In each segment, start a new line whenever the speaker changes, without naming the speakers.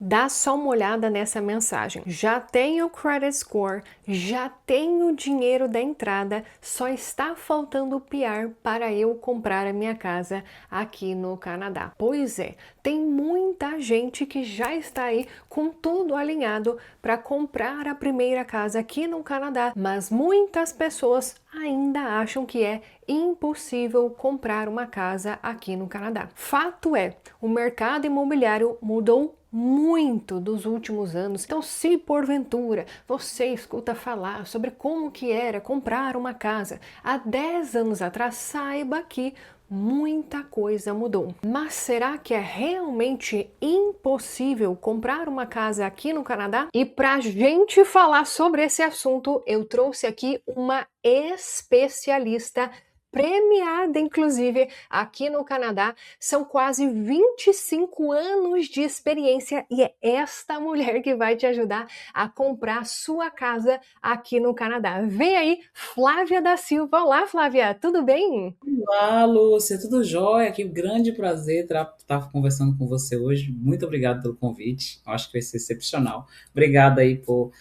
Dá só uma olhada nessa mensagem. Já tenho credit score, já tenho dinheiro da entrada, só está faltando o PR para eu comprar a minha casa aqui no Canadá. Pois é, tem muita gente que já está aí com tudo alinhado para comprar a primeira casa aqui no Canadá, mas muitas pessoas ainda acham que é impossível comprar uma casa aqui no Canadá. Fato é, o mercado imobiliário mudou muito dos últimos anos. Então, se porventura você escuta falar sobre como que era comprar uma casa há 10 anos atrás, saiba que muita coisa mudou. Mas será que é realmente impossível comprar uma casa aqui no Canadá? E pra gente falar sobre esse assunto, eu trouxe aqui uma especialista premiada, inclusive, aqui no Canadá. São quase 25 anos de experiência e é esta mulher que vai te ajudar a comprar sua casa aqui no Canadá. Vem aí, Flávia da Silva. Olá, Flávia, tudo bem?
Olá, Lúcia, tudo jóia? Que grande prazer estar conversando com você hoje. Muito obrigado pelo convite. Eu acho que vai ser excepcional. Obrigada aí por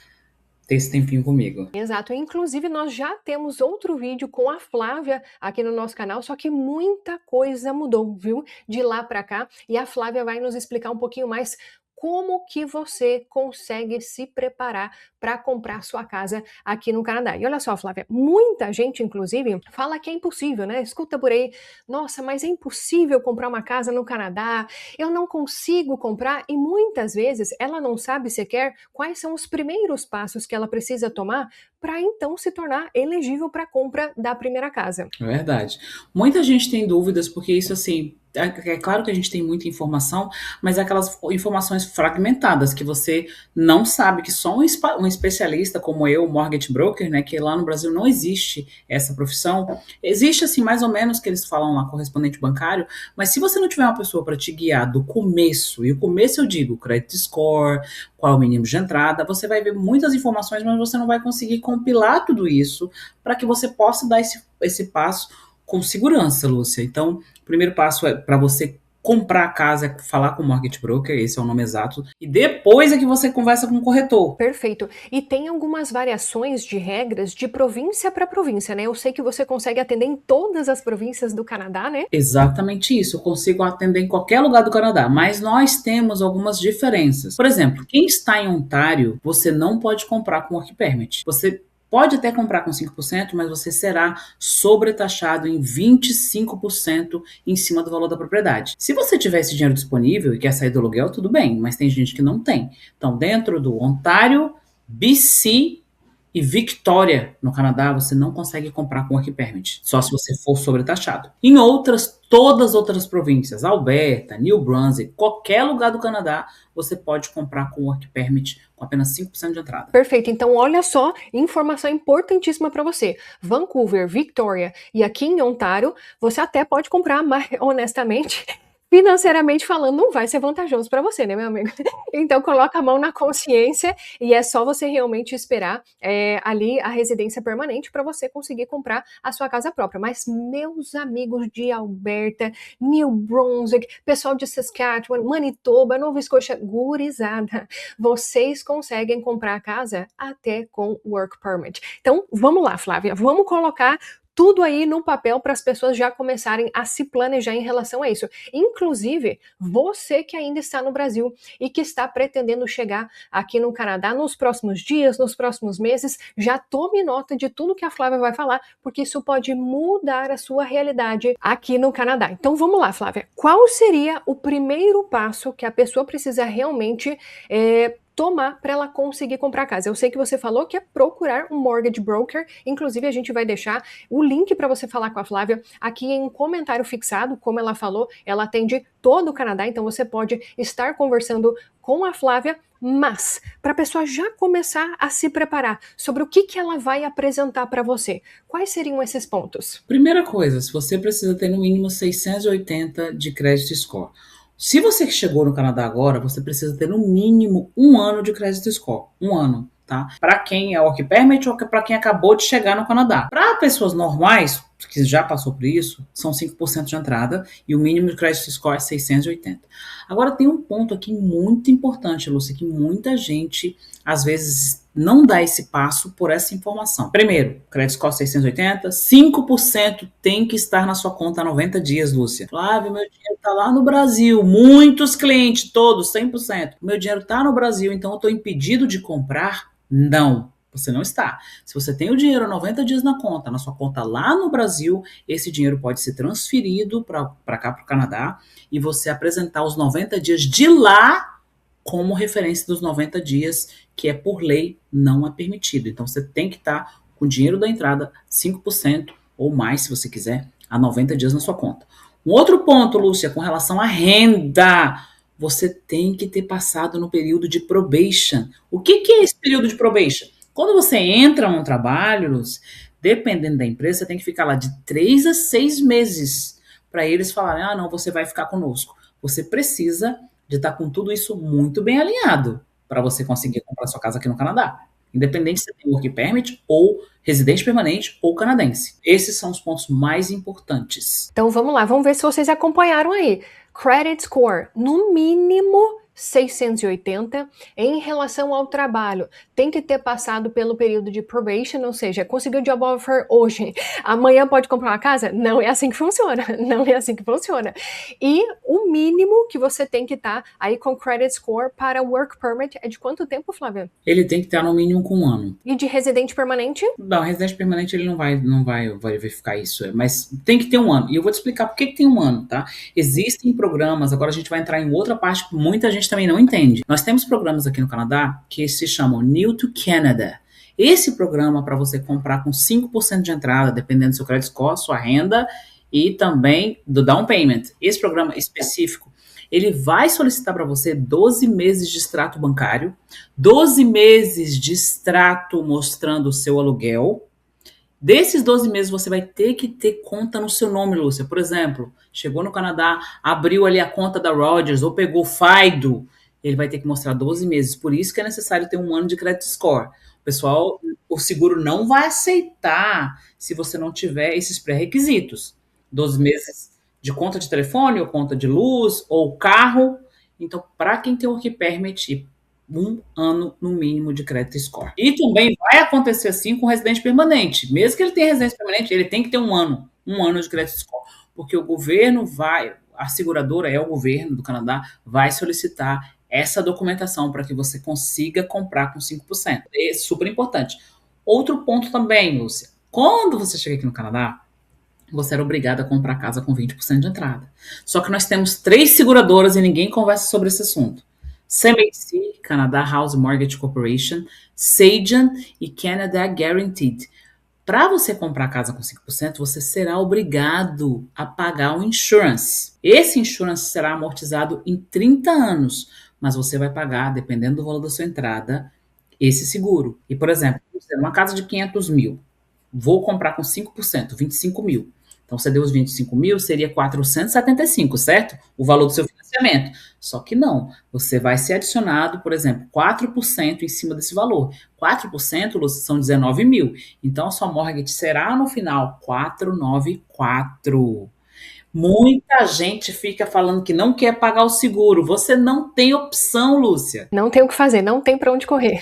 ter esse tempinho comigo.
Exato, inclusive nós já temos outro vídeo com a Flávia aqui no nosso canal, só que muita coisa mudou, viu? De lá para cá, e a Flávia vai nos explicar um pouquinho mais como que você consegue se preparar para comprar sua casa aqui no Canadá. E olha só, Flávia, muita gente, inclusive, fala que é impossível, né? Escuta por aí, nossa, mas é impossível comprar uma casa no Canadá, eu não consigo comprar, e muitas vezes ela não sabe sequer quais são os primeiros passos que ela precisa tomar para então se tornar elegível para a compra da primeira casa.
É verdade. Muita gente tem dúvidas, porque isso, assim, é claro que a gente tem muita informação, mas é aquelas informações fragmentadas que você não sabe, que só um especialista como eu, mortgage broker, né, que lá no Brasil não existe essa profissão. Existe, assim, mais ou menos que eles falam lá, correspondente bancário, mas se você não tiver uma pessoa para te guiar do começo, e o começo eu digo, credit score, qual é o mínimo de entrada, você vai ver muitas informações, mas você não vai conseguir compilar tudo isso para que você possa dar esse passo com segurança, Lúcia. Então, o primeiro passo é para você comprar a casa, é falar com o mortgage broker, esse é o nome exato, e depois é que você conversa com o corretor.
Perfeito. E tem algumas variações de regras de província para província, né? Eu sei que você consegue atender em todas as províncias do Canadá, né?
Exatamente isso, eu consigo atender em qualquer lugar do Canadá, mas nós temos algumas diferenças. Por exemplo, quem está em Ontário, você não pode comprar com work permit. Você pode até comprar com 5%, mas você será sobretaxado em 25% em cima do valor da propriedade. Se você tiver esse dinheiro disponível e quer sair do aluguel, tudo bem, mas tem gente que não tem. Então, dentro do Ontário, BC e Victoria, no Canadá, você não consegue comprar com work permit, só se você for sobretaxado. Em outras, todas as outras províncias, Alberta, New Brunswick, qualquer lugar do Canadá, você pode comprar com work permit com apenas 5% de entrada.
Perfeito. Então, olha só, informação importantíssima para você. Vancouver, Victoria e aqui em Ontário, você até pode comprar, mas honestamente, financeiramente falando, não vai ser vantajoso para você, né, meu amigo? Então, coloca a mão na consciência e é só você realmente esperar ali a residência permanente para você conseguir comprar a sua casa própria. Mas, meus amigos de Alberta, New Brunswick, pessoal de Saskatchewan, Manitoba, Nova Scotia, gurizada, vocês conseguem comprar a casa até com work permit. Então, vamos lá, Flávia, vamos colocar tudo aí no papel para as pessoas já começarem a se planejar em relação a isso. Inclusive, você que ainda está no Brasil e que está pretendendo chegar aqui no Canadá nos próximos dias, nos próximos meses, já tome nota de tudo que a Flávia vai falar, porque isso pode mudar a sua realidade aqui no Canadá. Então vamos lá, Flávia. Qual seria o primeiro passo que a pessoa precisa realmente tomar para ela conseguir comprar a casa? Eu sei que você falou que é procurar um mortgage broker, inclusive a gente vai deixar o link para você falar com a Flávia aqui em um comentário fixado. Como ela falou, ela atende todo o Canadá, então você pode estar conversando com a Flávia, mas para a pessoa já começar a se preparar sobre o que ela vai apresentar para você, quais seriam esses pontos?
Primeira coisa, se você precisa ter no mínimo 680 de credit score. Se você chegou no Canadá agora, você precisa ter no mínimo um ano de credit score. Um ano, tá? Para quem é work permit ou para quem acabou de chegar no Canadá. Para pessoas normais, que já passou por isso, são 5% de entrada e o mínimo de crédito score é 680. Agora tem um ponto aqui muito importante, Lúcia, que muita gente às vezes não dá esse passo por essa informação. Primeiro, crédito score 680, 5% tem que estar na sua conta há 90 dias, Lúcia. Flávio, meu dinheiro está lá no Brasil, muitos clientes, todos, 100%. Meu dinheiro está no Brasil, então eu estou impedido de comprar? Não. Você não está. Se você tem o dinheiro há 90 dias na conta, na sua conta lá no Brasil, esse dinheiro pode ser transferido para cá, para o Canadá, e você apresentar os 90 dias de lá como referência dos 90 dias, que é por lei, não é permitido. Então você tem que estar com o dinheiro da entrada, 5% ou mais, se você quiser, há 90 dias na sua conta. Um outro ponto, Lúcia, com relação à renda, você tem que ter passado no período de probation. O que é esse período de probation? Quando você entra num trabalho, Lúcia, dependendo da empresa, você tem que ficar lá de 3 a 6 meses para eles falarem, ah, não, você vai ficar conosco. Você precisa de estar com tudo isso muito bem alinhado para você conseguir comprar sua casa aqui no Canadá. Independente se você tem work permit ou residente permanente ou canadense. Esses são os pontos mais importantes.
Então vamos lá, vamos ver se vocês acompanharam aí. Credit score, no mínimo 680. Em relação ao trabalho, tem que ter passado pelo período de probation, ou seja, conseguiu job offer hoje, amanhã pode comprar uma casa? Não é assim que funciona, não é assim que funciona. E o mínimo que você tem que estar aí com credit score para work permit é de quanto tempo, Flávia?
Ele tem que estar no mínimo com 1 ano.
E de residente permanente?
Não, residente permanente ele não vai verificar isso, mas tem que ter 1 ano. E eu vou te explicar por que tem 1 ano, tá? Existem programas, agora a gente vai entrar em outra parte que muita gente também não entende. Nós temos programas aqui no Canadá que se chamam New to Canada. Esse programa para você comprar com 5% de entrada, dependendo do seu credit score, sua renda e também do down payment. Esse programa específico, ele vai solicitar para você 12 meses de extrato bancário, 12 meses de extrato mostrando o seu aluguel. Desses 12 meses, você vai ter que ter conta no seu nome, Lúcia. Por exemplo, chegou no Canadá, abriu ali a conta da Rogers ou pegou Fido, ele vai ter que mostrar 12 meses. Por isso que é necessário ter 1 ano de credit score. Pessoal, o seguro não vai aceitar se você não tiver esses pré-requisitos. 12 meses de conta de telefone, ou conta de luz, ou carro. Então, para quem tem work permit, 1 ano no mínimo de credit score. E também vai acontecer assim com residente permanente. Mesmo que ele tenha residência permanente, ele tem que ter 1 ano de credit score. Porque o governo vai, a seguradora é o governo do Canadá, vai solicitar essa documentação para que você consiga comprar com 5%. É super importante. Outro ponto também, Lúcia. Quando você chega aqui no Canadá, você era obrigado a comprar casa com 20% de entrada. Só que nós temos 3 seguradoras e ninguém conversa sobre esse assunto. CMHC, Canada House Mortgage Corporation, Sagen e Canada Guaranteed. Para você comprar casa com 5%, você será obrigado a pagar um insurance. Esse insurance será amortizado em 30 anos, mas você vai pagar, dependendo do valor da sua entrada, esse seguro. E, por exemplo, uma casa de 500 mil, vou comprar com 5%, 25 mil. Então, você deu os 25 mil, seria 475, certo? O valor do seu financiamento. Só que não, você vai ser adicionado, por exemplo, 4% em cima desse valor. 4%, Lúcia, são 19 mil. Então, a sua mortgage será, no final, 494. Muita gente fica falando que não quer pagar o seguro. Você não tem opção, Lúcia.
Não tem o que fazer, não tem para onde correr.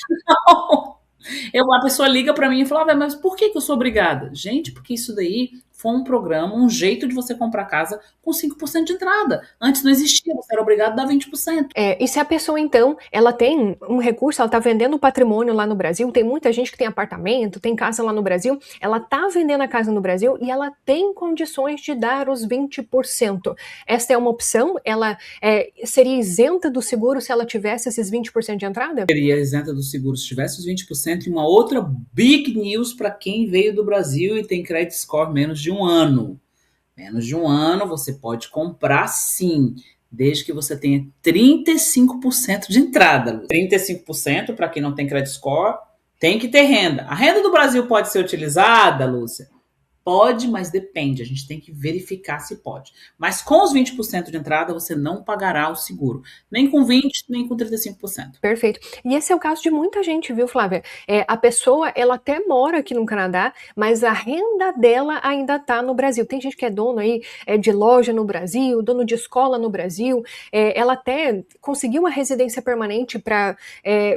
A pessoa liga para mim e fala, mas por que eu sou obrigada? Gente, porque isso daí foi um programa, um jeito de você comprar casa com 5% de entrada. Antes não existia, você era obrigado a dar 20%.
E se a pessoa, então, ela tem um recurso, ela tá vendendo patrimônio lá no Brasil, tem muita gente que tem apartamento, tem casa lá no Brasil, ela tá vendendo a casa no Brasil e ela tem condições de dar os 20%. Esta é uma opção? Ela seria isenta do seguro se ela tivesse esses 20% de entrada?
Seria isenta do seguro se tivesse os 20%. E uma outra big news para quem veio do Brasil e tem credit score menos de 1 ano. Menos de 1 ano você pode comprar sim, desde que você tenha 35% de entrada. 35% para quem não tem credit score, tem que ter renda. A renda do Brasil pode ser utilizada, Lúcia, Pode, mas depende. A gente tem que verificar se pode. Mas com os 20% de entrada, você não pagará o seguro. Nem com 20%, nem com 35%.
Perfeito. E esse é o caso de muita gente, viu, Flávia? A pessoa, ela até mora aqui no Canadá, mas a renda dela ainda está no Brasil. Tem gente que é dono aí de loja no Brasil, dono de escola no Brasil. Ela até conseguiu uma residência permanente para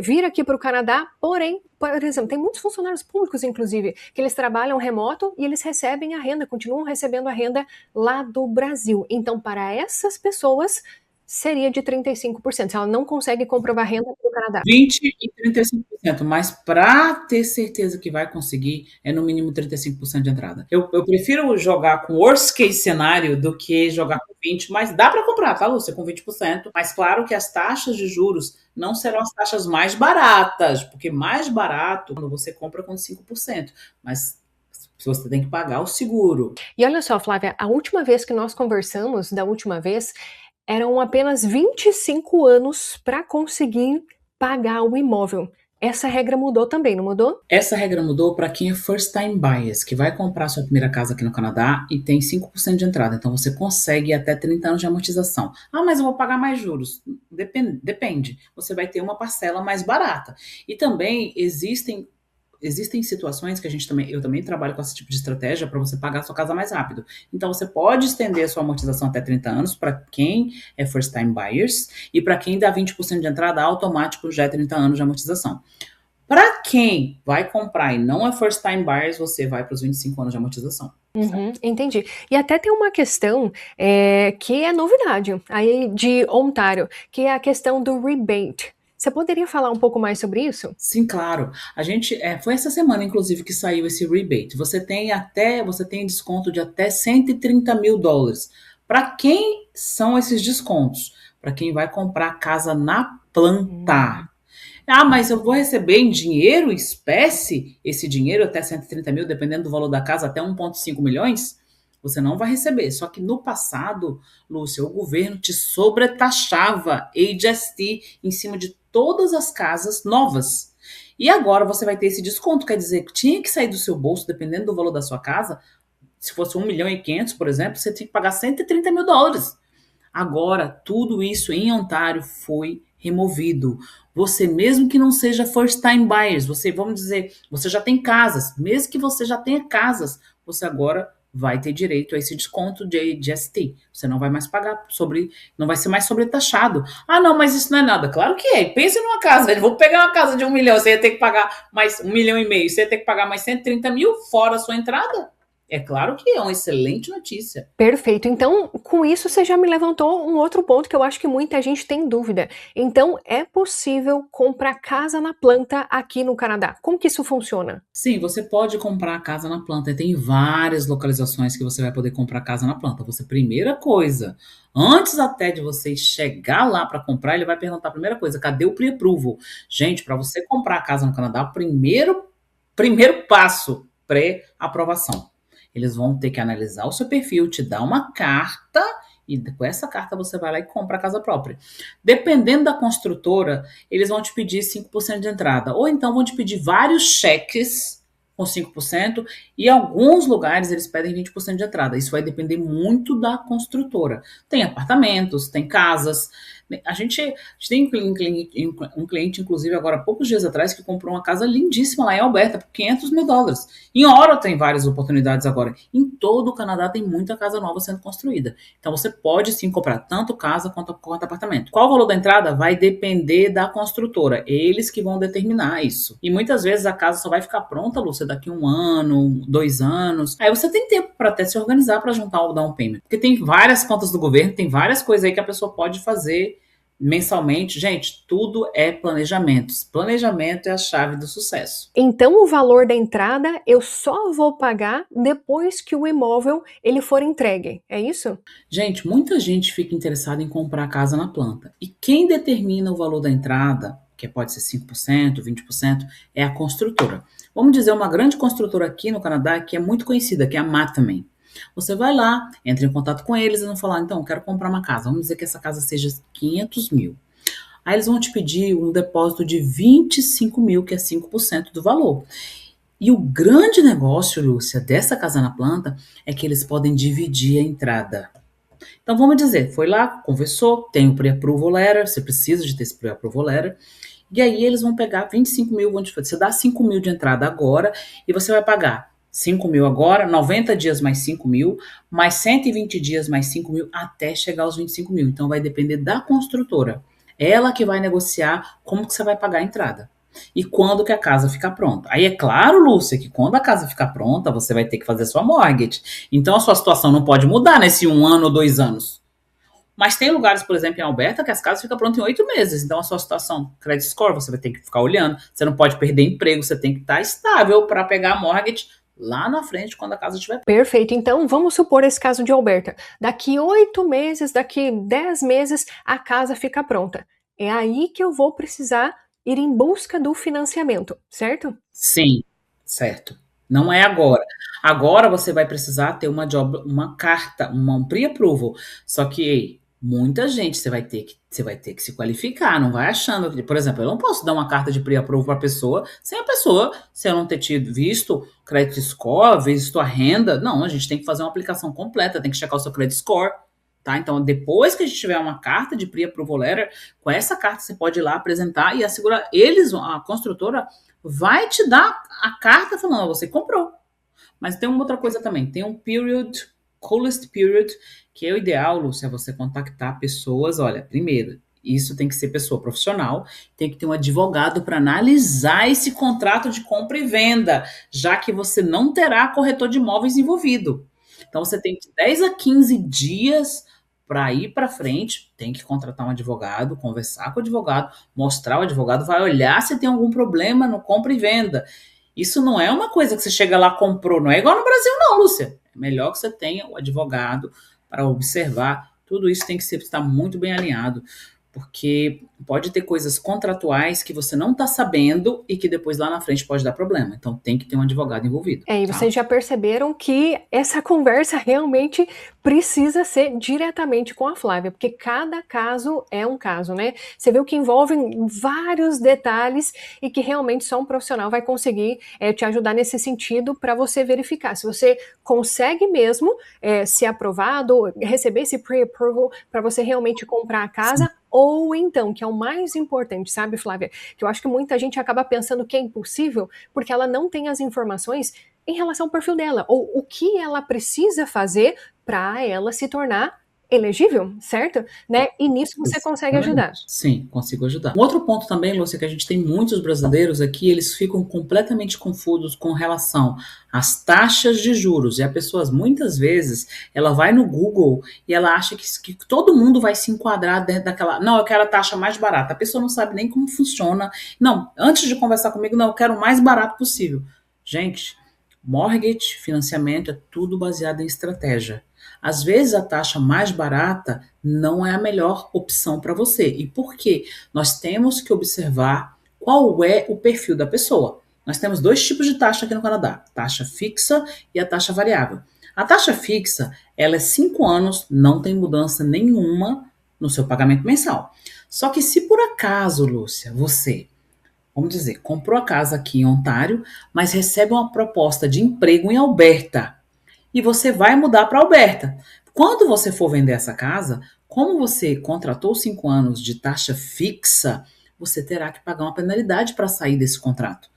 vir aqui para o Canadá, porém, por exemplo, tem muitos funcionários públicos, inclusive, que eles trabalham remoto e eles recebem a renda, continuam recebendo a renda lá do Brasil. Então, para essas pessoas, seria de 35%, se ela não consegue comprovar renda no Canadá.
20% e 35%, mas para ter certeza que vai conseguir, é no mínimo 35% de entrada. Eu prefiro jogar com worst case cenário do que jogar com 20%, mas dá para comprar, tá, Lúcia, com 20%. Mas claro que as taxas de juros não serão as taxas mais baratas, porque mais barato quando você compra com 5%, mas você tem que pagar o seguro.
E olha só, Flávia, a última vez que nós conversamos, eram apenas 25 anos para conseguir pagar o imóvel. Essa regra mudou também, não mudou?
Essa regra mudou para quem é first time buyers, que vai comprar sua primeira casa aqui no Canadá e tem 5% de entrada. Então você consegue até 30 anos de amortização. Ah, mas eu vou pagar mais juros. Depende. Você vai ter uma parcela mais barata. E também existem situações que eu também trabalho com esse tipo de estratégia para você pagar a sua casa mais rápido. Então você pode estender a sua amortização até 30 anos para quem é first time buyers e para quem dá 20% de entrada automático já é 30 anos de amortização. Para quem vai comprar e não é first time buyers, você vai para os 25 anos de amortização.
Entendi. E até tem uma questão que é novidade aí de Ontário, que é a questão do rebate. Você poderia falar um pouco mais sobre isso?
Sim, claro. A gente foi essa semana, inclusive, que saiu esse rebate. Você tem desconto de até $130.000. Para quem são esses descontos? Para quem vai comprar casa na planta. Ah, mas eu vou receber em dinheiro, espécie, esse dinheiro até 130 mil, dependendo do valor da casa, até 1,5 milhões? Você não vai receber. Só que no passado, Lúcia, o governo te sobretaxava HST em cima de todas as casas novas. E agora você vai ter esse desconto. Quer dizer, que tinha que sair do seu bolso, dependendo do valor da sua casa. Se fosse 1,5 milhão, por exemplo, você tinha que pagar $130.000. Agora, tudo isso em Ontário foi removido. Você, mesmo que não seja first time buyers, vamos dizer, você já tem casas, mesmo que você já tenha casas, você agora vai ter direito a esse desconto de GST. Você não vai mais pagar não vai ser mais sobretaxado. Ah, não, mas isso não é nada. Claro que é. Pense numa casa, vou pegar uma casa de 1 milhão, você ia ter que pagar mais 1,5 milhão, você ia ter que pagar mais 130 mil fora a sua entrada. É claro que é uma excelente notícia.
Perfeito. Então, com isso, você já me levantou um outro ponto que eu acho que muita gente tem dúvida. Então, é possível comprar casa na planta aqui no Canadá? Como que isso funciona?
Sim, você pode comprar casa na planta. Tem várias localizações que você vai poder comprar casa na planta. Primeira coisa, antes até de você chegar lá para comprar, ele vai perguntar a primeira coisa, cadê o pre-approval? Gente, para você comprar a casa no Canadá, primeiro passo, pré-aprovação. Eles vão ter que analisar o seu perfil, te dar uma carta e com essa carta você vai lá e compra a casa própria. Dependendo da construtora, eles vão te pedir 5% de entrada. Ou então vão te pedir vários cheques com 5% e em alguns lugares eles pedem 20% de entrada. Isso vai depender muito da construtora. Tem apartamentos, tem casas. A gente tem um cliente, inclusive, agora há poucos dias atrás, que comprou uma casa lindíssima lá em Alberta, por $500 mil. Em Oro tem várias oportunidades agora. Em todo o Canadá tem muita casa nova sendo construída. Então você pode sim comprar tanto casa quanto apartamento. Qual o valor da entrada? Vai depender da construtora. Eles que vão determinar isso. E muitas vezes a casa só vai ficar pronta, Lúcia, daqui 1 ano, 2 anos. Aí você tem tempo para até se organizar para juntar o down payment. Porque tem várias contas do governo, tem várias coisas aí que a pessoa pode fazer mensalmente. Gente, tudo é planejamentos. Planejamento é a chave do sucesso.
Então, o valor da entrada eu só vou pagar depois que o imóvel ele for entregue, é isso?
Gente, muita gente fica interessada em comprar casa na planta. E quem determina o valor da entrada, que pode ser 5%, 20%, é a construtora. Vamos dizer, uma grande construtora aqui no Canadá que é muito conhecida, que é a Mattamy. Você vai lá, entra em contato com eles e vão falar, então, quero comprar uma casa. Vamos dizer que essa casa seja 500 mil. Aí eles vão te pedir um depósito de 25 mil, que é 5% do valor. E o grande negócio, Lúcia, dessa casa na planta é que eles podem dividir a entrada. Então vamos dizer, foi lá, conversou, tem o pre-approval letter, você precisa de ter esse pre-approval letter, e aí eles vão pegar 25 mil, você dá 5 mil de entrada agora, e você vai pagar 5 mil agora, 90 dias mais 5 mil, mais 120 dias mais 5 mil, até chegar aos 25 mil. Então vai depender da construtora. Ela que vai negociar como que você vai pagar a entrada. E quando que a casa ficar pronta. Aí é claro, Lúcia, que quando a casa ficar pronta, você vai ter que fazer sua mortgage. Então a sua situação não pode mudar nesse 1 ano ou 2 anos. Mas tem lugares, por exemplo, em Alberta, que as casas ficam prontas em 8 meses. Então, a sua situação, credit score, você vai ter que ficar olhando. Você não pode perder emprego, você tem que estar estável para pegar a mortgage lá na frente, quando a casa estiver pronta.
Perfeito. Então, vamos supor esse caso de Alberta. Daqui 8 meses, daqui 10 meses, a casa fica pronta. É aí que eu vou precisar ir em busca do financiamento, certo?
Sim, certo. Não é agora. Agora você vai precisar ter uma carta, um pre-approval. Só que, ei, muita gente você vai ter que se qualificar, não vai achando que, por exemplo, eu não posso dar uma carta de pre-approval para a pessoa sem a pessoa, se eu não ter tido visto credit score, visto a renda. Não, a gente tem que fazer uma aplicação completa, tem que checar o seu credit score. Tá? Então, depois que a gente tiver uma carta de pre-approval letter, com essa carta você pode ir lá apresentar e assegurar. A construtora vai te dar a carta falando, você comprou. Mas tem uma outra coisa também, tem um coolest period, que é o ideal, Lúcia, é você contactar pessoas, olha, primeiro, isso tem que ser pessoa profissional, tem que ter um advogado para analisar esse contrato de compra e venda, já que você não terá corretor de imóveis envolvido. Então você tem 10 a 15 dias para ir para frente, tem que contratar um advogado, conversar com o advogado, mostrar o advogado, vai olhar se tem algum problema no compra e venda. Isso não é uma coisa que você chega lá, comprou, não é igual no Brasil não, Lúcia. É melhor que você tenha o advogado para observar, tudo isso tem que estar muito bem alinhado, porque pode ter coisas contratuais que você não está sabendo e que depois lá na frente pode dar problema. Então tem que ter um advogado envolvido.
E
tá?
vocês já perceberam que essa conversa realmente precisa ser diretamente com a Flávia, porque cada caso é um caso, né? Você viu que envolve vários detalhes e que realmente só um profissional vai conseguir te ajudar nesse sentido para você verificar se você consegue mesmo ser aprovado, receber esse pre-approval para você realmente comprar a casa. Sim. Ou então, que é o mais importante, sabe, Flávia? Que eu acho que muita gente acaba pensando que é impossível porque ela não tem as informações em relação ao perfil dela, ou o que ela precisa fazer para ela se tornar elegível, certo? Né? E nisso você consegue ajudar.
Sim, consigo ajudar. Um outro ponto também, Lúcia, que a gente tem muitos brasileiros aqui, eles ficam completamente confusos com relação às taxas de juros. E a pessoa, muitas vezes, ela vai no Google e ela acha que todo mundo vai se enquadrar dentro daquela... Não, eu quero a taxa mais barata. A pessoa não sabe nem como funciona. Não, antes de conversar comigo, não, eu quero o mais barato possível. Gente, mortgage, financiamento, é tudo baseado em estratégia. Às vezes a taxa mais barata não é a melhor opção para você. E por quê? Nós temos que observar qual é o perfil da pessoa. Nós temos 2 tipos de taxa aqui no Canadá, taxa fixa e a taxa variável. A taxa fixa, ela é 5 anos, não tem mudança nenhuma no seu pagamento mensal. Só que se por acaso, Lúcia, você, vamos dizer, comprou a casa aqui em Ontário, mas recebe uma proposta de emprego em Alberta, e você vai mudar para Alberta. Quando você for vender essa casa, como você contratou 5 anos de taxa fixa, você terá que pagar uma penalidade para sair desse contrato.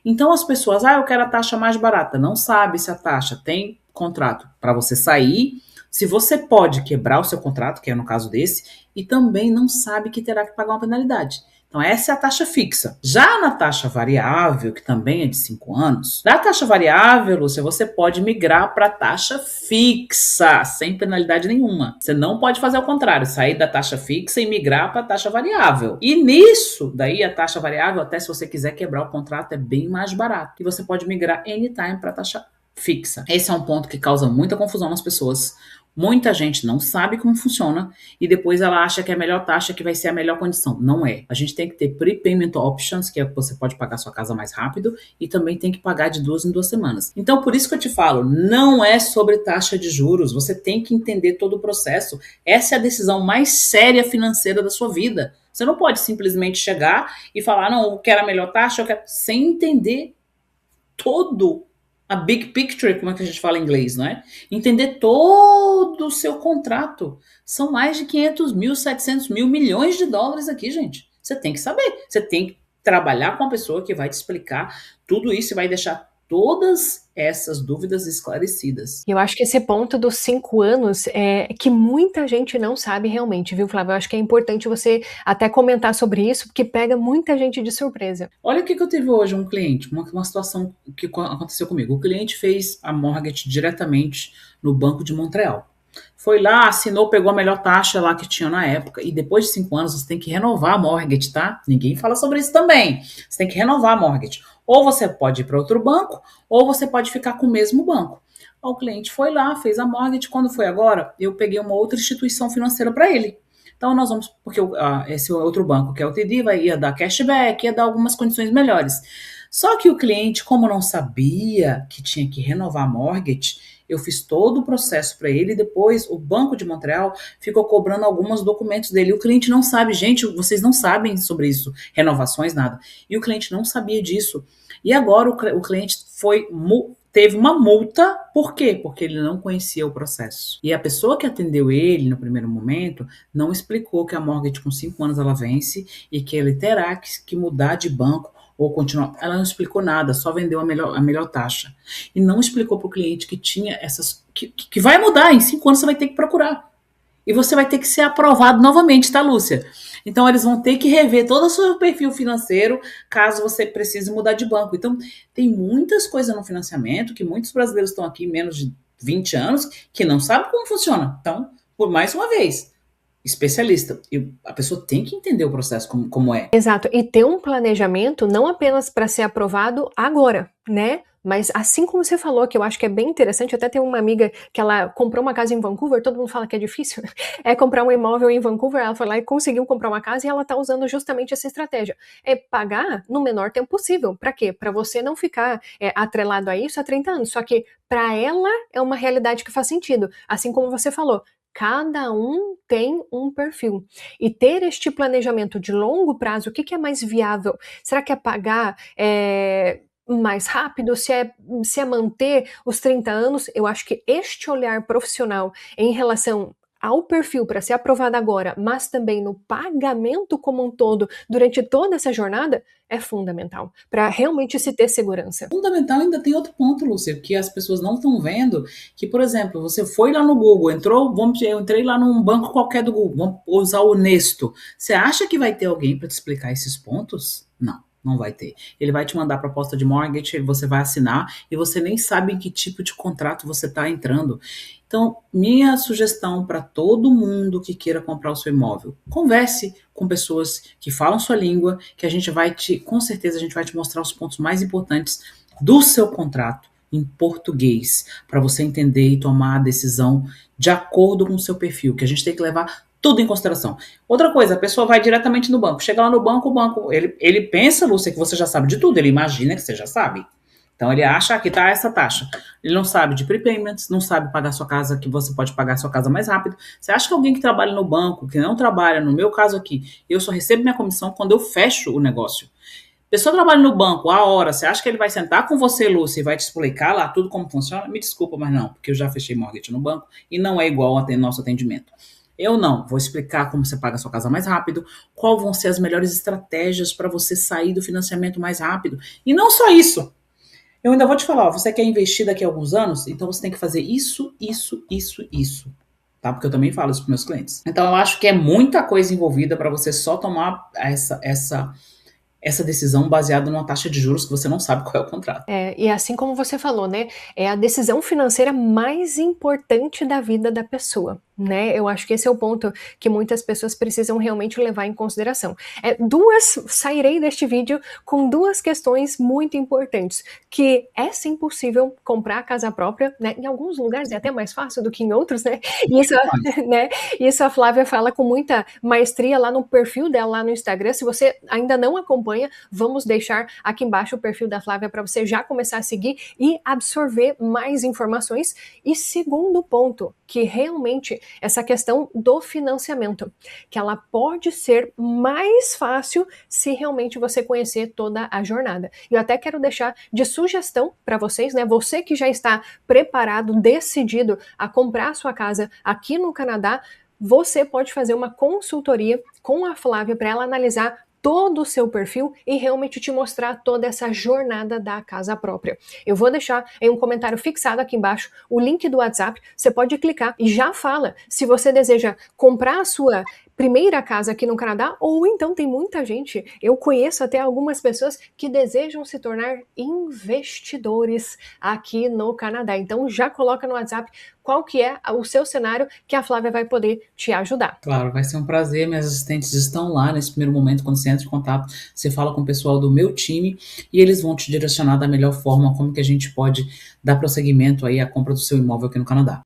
Então as pessoas, eu quero a taxa mais barata, não sabe se a taxa tem contrato para você sair, se você pode quebrar o seu contrato, que é no caso desse, e também não sabe que terá que pagar uma penalidade. Então, essa é a taxa fixa. Já na taxa variável, que também é de 5 anos, na taxa variável, Lúcia, você pode migrar para a taxa fixa, sem penalidade nenhuma. Você não pode fazer o contrário, sair da taxa fixa e migrar para a taxa variável. E nisso, daí a taxa variável, até se você quiser quebrar o contrato, é bem mais barato. E você pode migrar anytime para a taxa fixa. Esse é um ponto que causa muita confusão nas pessoas. Muita gente não sabe como funciona e depois ela acha que é a melhor taxa, que vai ser a melhor condição. Não é. A gente tem que ter prepayment options, que é que você pode pagar sua casa mais rápido, e também tem que pagar de 2 em 2 semanas. Então, por isso que eu te falo, não é sobre taxa de juros. Você tem que entender todo o processo. Essa é a decisão mais séria financeira da sua vida. Você não pode simplesmente chegar e falar, não, eu quero a melhor taxa, sem entender todo a big picture, como é que a gente fala em inglês, não é? Entender todo o seu contrato. São mais de 500 mil, 700 mil, milhões de dólares aqui, gente. Você tem que saber. Você tem que trabalhar com uma pessoa que vai te explicar tudo isso e vai deixar todas essas dúvidas esclarecidas.
Eu acho que esse ponto dos 5 anos é que muita gente não sabe realmente, viu, Flávio? Eu acho que é importante você até comentar sobre isso, porque pega muita gente de surpresa.
Olha o que eu tive hoje, um cliente, uma situação que aconteceu comigo. O cliente fez a mortgage diretamente no Banco de Montreal. Foi lá, assinou, pegou a melhor taxa lá que tinha na época, e depois de 5 anos você tem que renovar a mortgage, tá? Ninguém fala sobre isso também. Você tem que renovar a mortgage. Ou você pode ir para outro banco, ou você pode ficar com o mesmo banco. O cliente foi lá, fez a mortgage. Quando foi agora, eu peguei uma outra instituição financeira para ele. Então nós vamos, porque esse outro banco, que é o TD, ia dar cashback, ia dar algumas condições melhores. Só que o cliente, como não sabia que tinha que renovar a mortgage, eu fiz todo o processo para ele e depois o Banco de Montreal ficou cobrando alguns documentos dele. O cliente não sabe, gente, vocês não sabem sobre isso, renovações, nada. E o cliente não sabia disso. E agora o cliente teve uma multa, por quê? Porque ele não conhecia o processo. E a pessoa que atendeu ele no primeiro momento não explicou que a mortgage com 5 anos ela vence e que ele terá que mudar de banco ou continuar. Ela não explicou nada, só vendeu a melhor taxa. E não explicou para o cliente que tinha essas. Que vai mudar, em 5 anos você vai ter que procurar. E você vai ter que ser aprovado novamente, tá, Lúcia? Então, eles vão ter que rever todo o seu perfil financeiro caso você precise mudar de banco. Então, tem muitas coisas no financiamento que muitos brasileiros estão aqui menos de 20 anos que não sabem como funciona. Então, por mais uma vez, especialista. E a pessoa tem que entender o processo como é.
Exato, e ter um planejamento não apenas para ser aprovado agora, né? Mas assim como você falou, que eu acho que é bem interessante, até tem uma amiga que ela comprou uma casa em Vancouver, todo mundo fala que é difícil, é comprar um imóvel em Vancouver, ela foi lá e conseguiu comprar uma casa e ela tá usando justamente essa estratégia, é pagar no menor tempo possível. Para quê? Para você não ficar atrelado a isso há 30 anos, só que para ela é uma realidade que faz sentido, assim como você falou, cada um tem um perfil. E ter este planejamento de longo prazo, o que é mais viável? Será que é pagar mais rápido? Se é manter os 30 anos? Eu acho que este olhar profissional em relação ao perfil para ser aprovado agora, mas também no pagamento como um todo, durante toda essa jornada, é fundamental, para realmente se ter segurança.
Fundamental, ainda tem outro ponto, Lúcia, que as pessoas não estão vendo, que, por exemplo, você foi lá no Google, eu entrei lá num banco qualquer do Google, vamos usar o Nesto. Você acha que vai ter alguém para te explicar esses pontos? Não. Não vai ter. Ele vai te mandar a proposta de mortgage, você vai assinar e você nem sabe em que tipo de contrato você está entrando. Então, minha sugestão para todo mundo que queira comprar o seu imóvel, converse com pessoas que falam sua língua, que com certeza a gente vai te mostrar os pontos mais importantes do seu contrato em português, para você entender e tomar a decisão de acordo com o seu perfil, que a gente tem que levar tudo em consideração. Outra coisa, a pessoa vai diretamente no banco. Chega lá no banco, o banco, ele pensa, Lúcia, que você já sabe de tudo. Ele imagina que você já sabe. Então, ele acha que tá essa taxa. Ele não sabe de prepayments, não sabe pagar sua casa, que você pode pagar sua casa mais rápido. Você acha que alguém que trabalha no banco, que não trabalha, no meu caso aqui, eu só recebo minha comissão quando eu fecho o negócio. Pessoa trabalha no banco, a hora, você acha que ele vai sentar com você, Lúcia, e vai te explicar lá tudo como funciona? Me desculpa, mas não, porque eu já fechei mortgage no banco e não é igual ao nosso atendimento. Eu não, vou explicar como você paga a sua casa mais rápido, qual vão ser as melhores estratégias para você sair do financiamento mais rápido. E não só isso. Eu ainda vou te falar, ó, você quer investir daqui a alguns anos? Então você tem que fazer isso. Tá? Porque eu também falo isso para meus clientes. Então eu acho que é muita coisa envolvida para você só tomar essa decisão baseada numa taxa de juros que você não sabe qual é o contrato.
E assim como você falou, né? É a decisão financeira mais importante da vida da pessoa, né? Eu acho que esse é o ponto que muitas pessoas precisam realmente levar em consideração. Sairei deste vídeo com 2 questões muito importantes, que é sim possível comprar a casa própria, né? Em alguns lugares é até mais fácil do que em outros, né? Isso a Flávia fala com muita maestria lá no perfil dela, lá no Instagram. Se você ainda não acompanha, vamos deixar aqui embaixo o perfil da Flávia para você já começar a seguir e absorver mais informações. E segundo ponto, que realmente essa questão do financiamento, que ela pode ser mais fácil se realmente você conhecer toda a jornada. Eu até quero deixar de sugestão para vocês, né? Você que já está preparado, decidido a comprar a sua casa aqui no Canadá, você pode fazer uma consultoria com a Flávia para ela analisar todo o seu perfil e realmente te mostrar toda essa jornada da casa própria. Eu vou deixar em um comentário fixado aqui embaixo o link do WhatsApp, você pode clicar e já fala se você deseja comprar a sua primeira casa aqui no Canadá, ou então tem muita gente, eu conheço até algumas pessoas que desejam se tornar investidores aqui no Canadá. Então já coloca no WhatsApp qual que é o seu cenário que a Flávia vai poder te ajudar.
Claro, vai ser um prazer. Minhas assistentes estão lá nesse primeiro momento, quando você entra em contato, você fala com o pessoal do meu time e eles vão te direcionar da melhor forma como que a gente pode dar prosseguimento aí à compra do seu imóvel aqui no Canadá.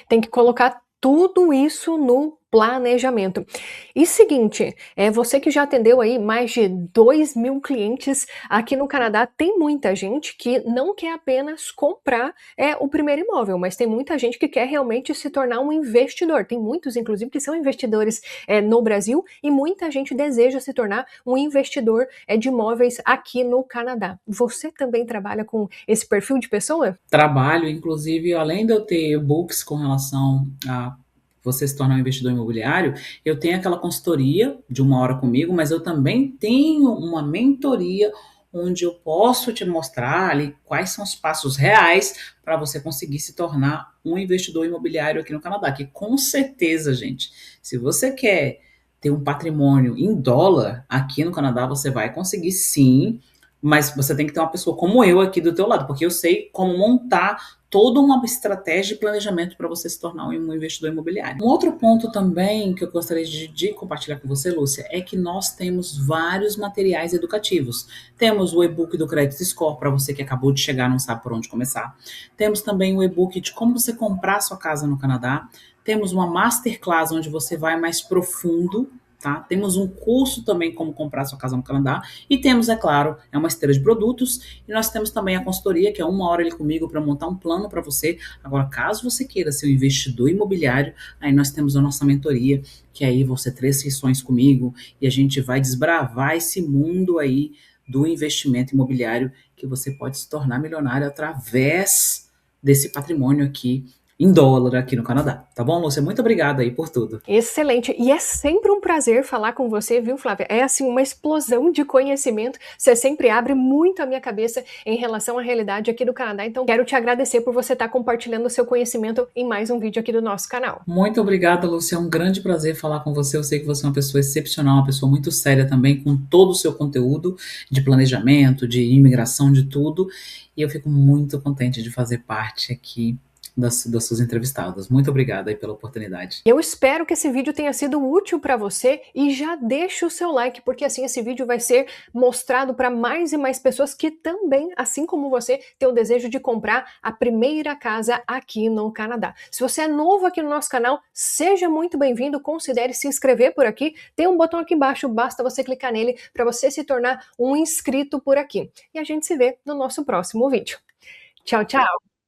Tem que colocar tudo isso no planejamento. E seguinte, você que já atendeu aí mais de 2.000 clientes aqui no Canadá, tem muita gente que não quer apenas comprar o primeiro imóvel, mas tem muita gente que quer realmente se tornar um investidor. Tem muitos, inclusive, que são investidores no Brasil e muita gente deseja se tornar um investidor de imóveis aqui no Canadá. Você também trabalha com esse perfil de pessoa?
Trabalho, inclusive, além de eu ter e-books com relação a você se tornar um investidor imobiliário, eu tenho aquela consultoria de 1 hora comigo, mas eu também tenho uma mentoria onde eu posso te mostrar ali quais são os passos reais para você conseguir se tornar um investidor imobiliário aqui no Canadá, que com certeza, gente, se você quer ter um patrimônio em dólar aqui no Canadá, você vai conseguir sim, mas você tem que ter uma pessoa como eu aqui do teu lado, porque eu sei como montar toda uma estratégia de planejamento para você se tornar um investidor imobiliário. Um outro ponto também que eu gostaria de compartilhar com você, Lúcia, é que nós temos vários materiais educativos. Temos o e-book do Credit Score para você que acabou de chegar e não sabe por onde começar. Temos também o e-book de como você comprar sua casa no Canadá. Temos uma masterclass onde você vai mais profundo. Tá? Temos um curso também como comprar sua casa no Canadá e temos, é claro, uma esteira de produtos e nós temos também a consultoria, que é 1 hora ali comigo para montar um plano para você. Agora, caso você queira ser um investidor imobiliário, aí nós temos a nossa mentoria, que aí vão ser 3 sessões comigo e a gente vai desbravar esse mundo aí do investimento imobiliário, que você pode se tornar milionário através desse patrimônio aqui em dólar aqui no Canadá. Tá bom, Lúcia? Muito obrigado aí por tudo.
Excelente. E é sempre um prazer falar com você, viu, Flávia? É assim uma explosão de conhecimento. Você sempre abre muito a minha cabeça em relação à realidade aqui do Canadá. Então, quero te agradecer por você estar compartilhando o seu conhecimento em mais um vídeo aqui do nosso canal.
Muito obrigada, Lúcia. É um grande prazer falar com você. Eu sei que você é uma pessoa excepcional, uma pessoa muito séria também, com todo o seu conteúdo de planejamento, de imigração, de tudo. E eu fico muito contente de fazer parte aqui das suas entrevistadas. Muito obrigada aí pela oportunidade.
Eu espero que esse vídeo tenha sido útil para você e já deixa o seu like, porque assim esse vídeo vai ser mostrado para mais e mais pessoas que também, assim como você, tem o desejo de comprar a primeira casa aqui no Canadá. Se você é novo aqui no nosso canal, seja muito bem-vindo, considere se inscrever por aqui. Tem um botão aqui embaixo, basta você clicar nele para você se tornar um inscrito por aqui. E a gente se vê no nosso próximo vídeo. Tchau, tchau!